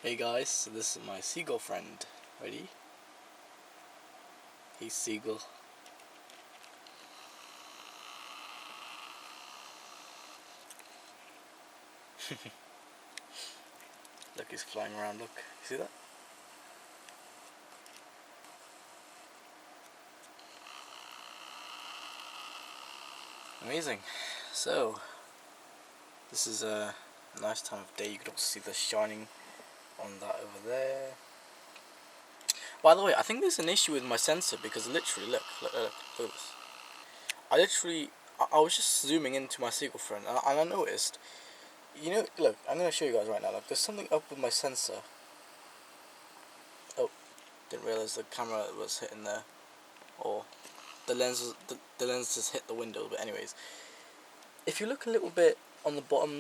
Hey guys, so this is my seagull friend. Ready? Hey Seagull. Look, he's flying around, look. See that? Amazing. So, this is a nice time of day. You can also see the shining on that over there. By the way, I think there's an issue with my sensor because literally, look at this. I was just zooming into my seagull friend and I noticed, look, I'm going to show you guys right now, look, there's something up with my sensor. Oh, didn't realise the camera was hitting there, or the lens just hit the window, but anyways. If you look a little bit on the bottom,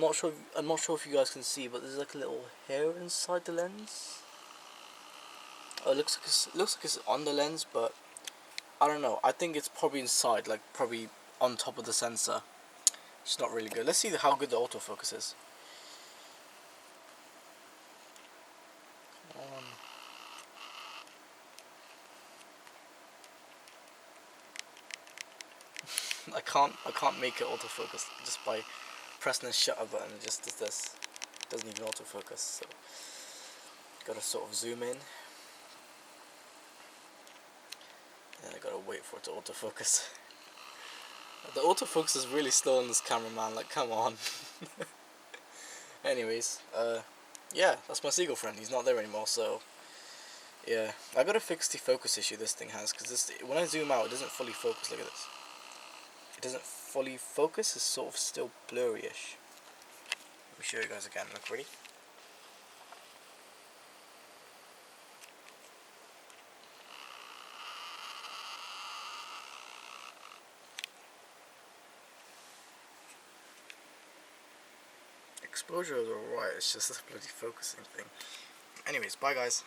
I'm not sure if you guys can see, but there's like a little hair inside the lens. Oh, it looks like it's on the lens, but I don't know. I think it's probably inside, like probably on top of the sensor. It's not really good. Let's see how good the autofocus is. I can't make it autofocus just by pressing the shutter button. It just does this. It doesn't even autofocus. So gotta sort of zoom in. And I gotta wait for it to autofocus. The autofocus is really slow on this camera, man. Like, come on. Anyways, yeah, that's my seagull friend. He's not there anymore, so yeah, I gotta fix the focus issue this thing has, because when I zoom out, it doesn't fully focus. Look at this. It doesn't fully focus. It's sort of still blurry-ish. Let me show you guys again. Look, ready? Exposure is alright, it's just this bloody focusing thing. Anyways, bye guys.